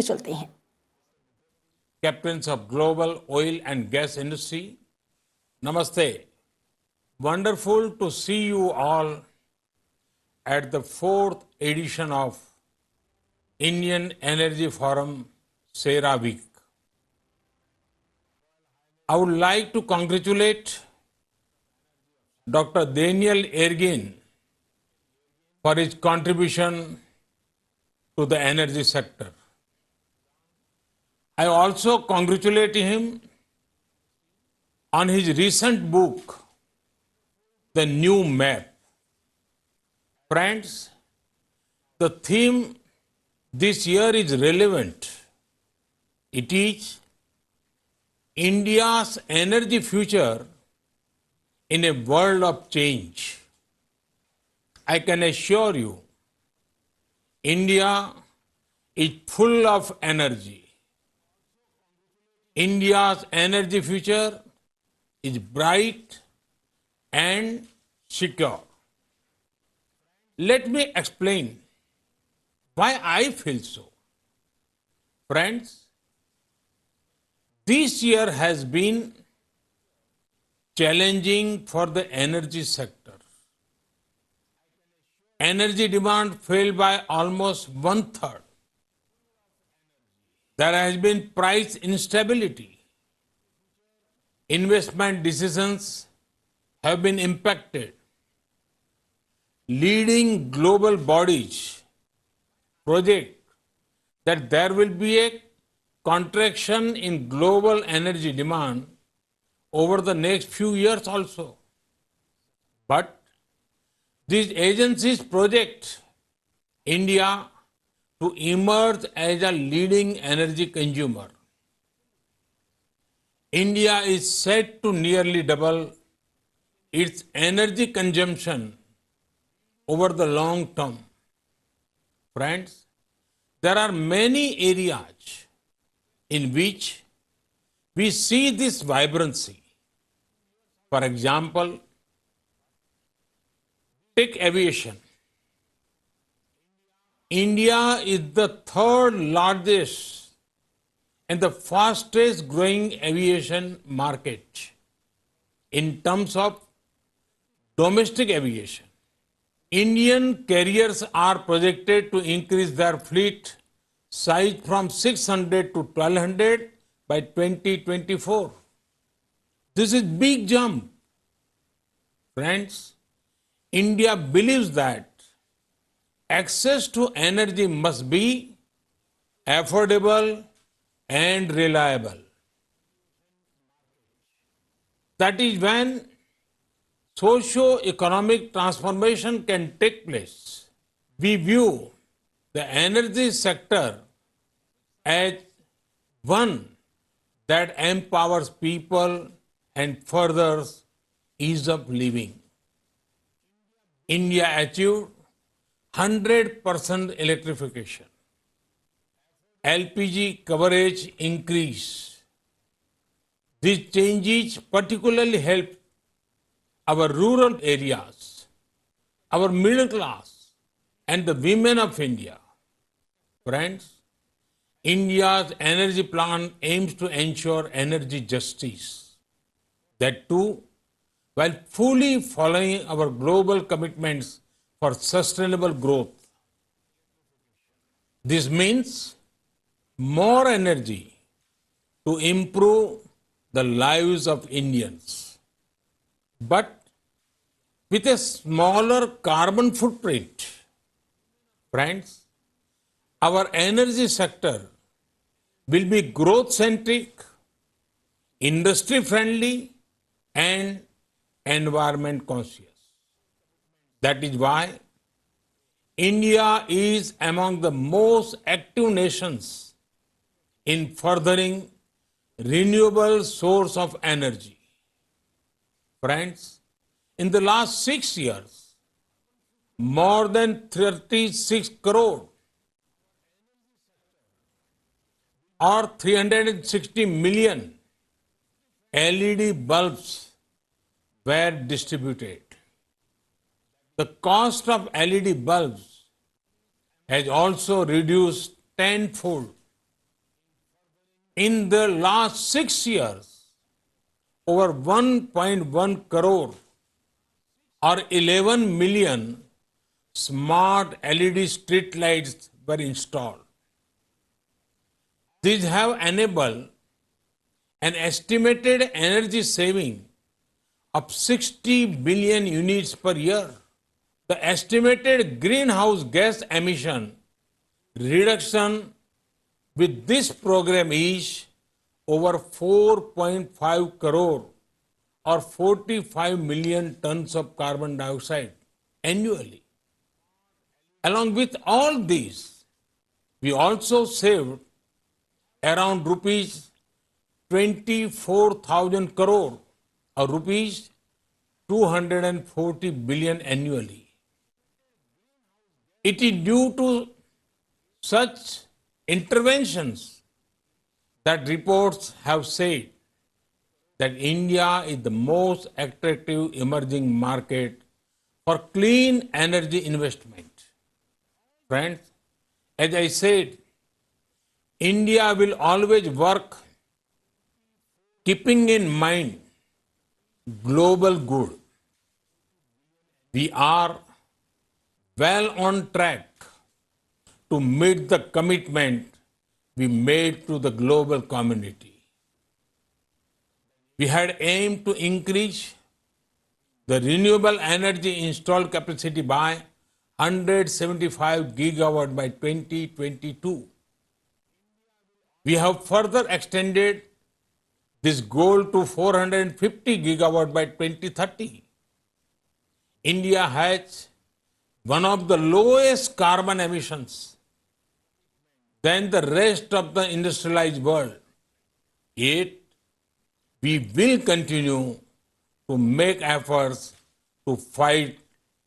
चलते हैं। Captains of global oil and gas industry, Namaste. Wonderful to see you all at the fourth edition of Indian Energy Forum SERA Week. I would like to congratulate Dr. Daniel Ergin for his contribution to the energy sector. I also congratulate him on his recent book, The New Map. Friends, the theme this year is relevant. It is India's energy future in a world of change. I can assure you, India is full of energy. India's energy future is bright and secure. Let me explain why I feel so. Friends, this year has been challenging for the energy sector. Energy demand fell by almost one-third. There has been price instability. Investment decisions have been impacted. Leading global bodies project that there will be a contraction in global energy demand over the next few years also. But these agencies project India to emerge as a leading energy consumer. India is set to nearly double its energy consumption over the long term. Friends, there are many areas in which we see this vibrancy. For example, take aviation. India is the third largest and the fastest growing aviation market in terms of domestic aviation. Indian carriers are projected to increase their fleet size from 600 to 1200 by 2024. This is big jump. Friends, India believes that access to energy must be affordable and reliable. That is when socio-economic transformation can take place. We view the energy sector as one that empowers people and furthers ease of living. India achieved 100% electrification. LPG coverage increase. These changes particularly help our rural areas, our middle class, and the women of India. Friends, India's energy plan aims to ensure energy justice. That too, while fully following our global commitments for sustainable growth. This means more energy to improve the lives of Indians, but with a smaller carbon footprint. Friends, our energy sector will be growth-centric, industry-friendly, and environment-conscious. That is why India is among the most active nations in furthering renewable source of energy. Friends, in the last 6 years, more than 36 crore or 360 million LED bulbs were distributed. The cost of LED bulbs has also reduced tenfold In the last 6 years, over 1.1 crore or 11 million smart LED street lights were installed. These have enabled an estimated energy saving of 60 billion units per year. The estimated greenhouse gas emission reduction with this program is over 4.5 crore or 45 million tons of carbon dioxide annually. Along with all these, we also saved around rupees 24,000 crore or rupees 240 billion annually. It is due to such interventions that reports have said that India is the most attractive emerging market for clean energy investment. Friends, as I said, India will always work keeping in mind global good. We are well on track to meet the commitment we made to the global community. We had aimed to increase the renewable energy installed capacity by 175 gigawatt by 2022. We have further extended this goal to 450 gigawatt by 2030. India has one of the lowest carbon emissions than the rest of the industrialized world. Yet, we will continue to make efforts to fight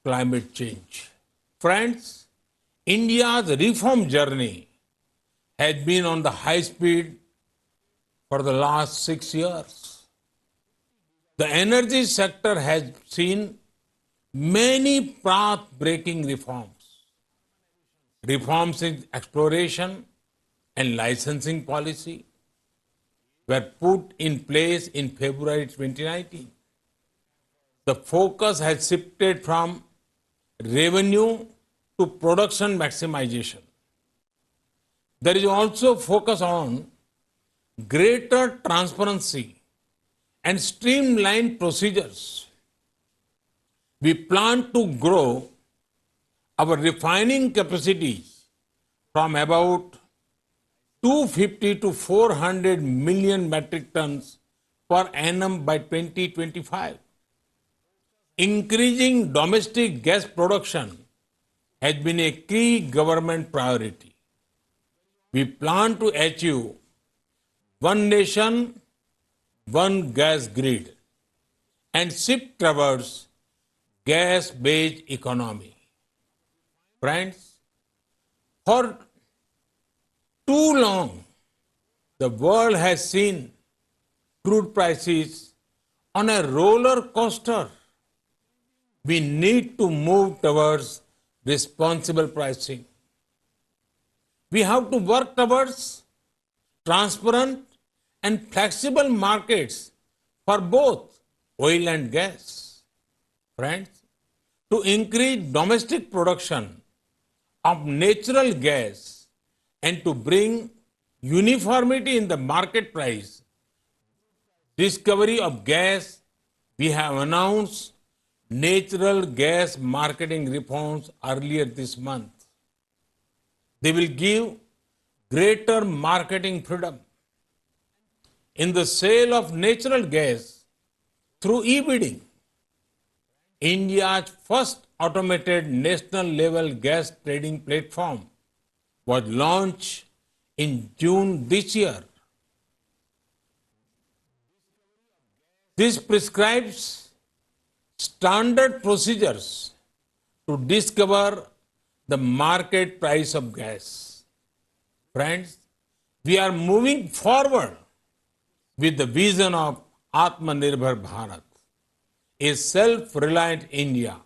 climate change. Friends, India's reform journey has been on the high speed for the last 6 years. The energy sector has seen many path-breaking reforms. Reforms in exploration and licensing policy were put in place in February 2019. The focus has shifted from revenue to production maximization. There is also focus on greater transparency and streamlined procedures. We plan to grow our refining capacities from about 250 to 400 million metric tons per annum by 2025. Increasing domestic gas production has been a key government priority. We plan to achieve one nation, one gas grid and shift towards gas-based economy. Friends, for too long, the world has seen crude prices on a roller coaster. We need to move towards responsible pricing. We have to work towards transparent and flexible markets for both oil and gas. Friends, to increase domestic production of natural gas and to bring uniformity in the market price, discovery of gas, we have announced natural gas marketing reforms earlier this month. They will give greater marketing freedom in the sale of natural gas through e-bidding. India's first automated national level gas trading platform was launched in June this year. This prescribes standard procedures to discover the market price of gas. Friends, we are moving forward with the vision of Atmanirbhar Bharat. A self-reliant India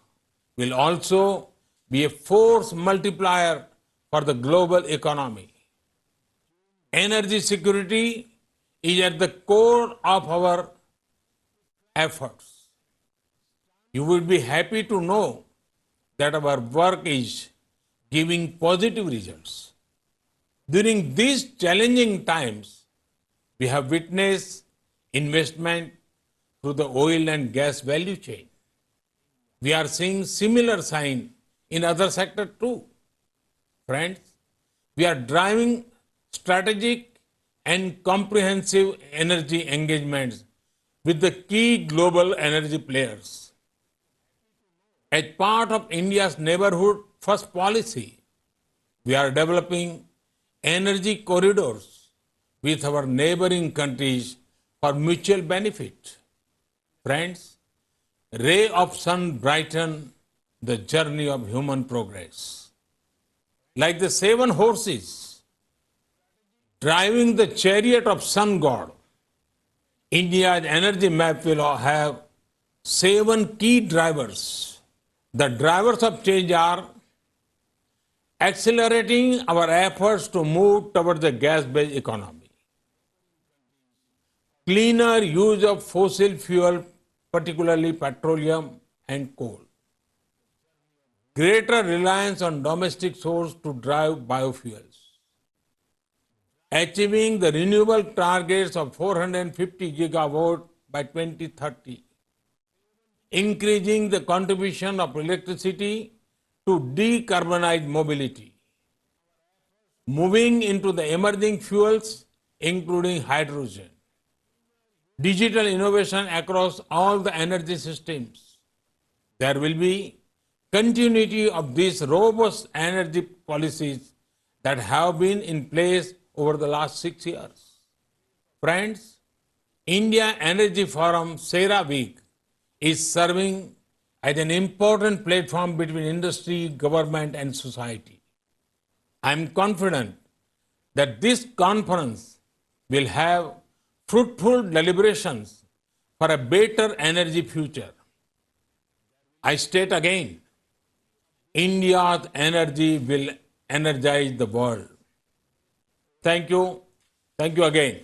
will also be a force multiplier for the global economy. Energy security is at the core of our efforts. You will be happy to know that our work is giving positive results. During these challenging times, we have witnessed investment through the oil and gas value chain. We are seeing similar sign in other sectors too. Friends, we are driving strategic and comprehensive energy engagements with the key global energy players. As part of India's neighborhood first policy, we are developing energy corridors with our neighboring countries for mutual benefit. Friends, ray of sun brighten the journey of human progress. Like the seven horses driving the chariot of sun god, India's energy map will have seven key drivers. The drivers of change are accelerating our efforts to move towards the gas-based economy, cleaner use of fossil fuel, particularly petroleum and coal, greater reliance on domestic source to drive biofuels, achieving the renewable targets of 450 gigawatt by 2030, increasing the contribution of electricity to decarbonize mobility, moving into the emerging fuels, including hydrogen, digital innovation across all the energy systems. There will be continuity of these robust energy policies that have been in place over the last 6 years. Friends, India Energy Forum SERA Week is serving as an important platform between industry, government, and society. I am confident that this conference will have fruitful deliberations for a better energy future. I state again, India's energy will energize the world. Thank you. Thank you again.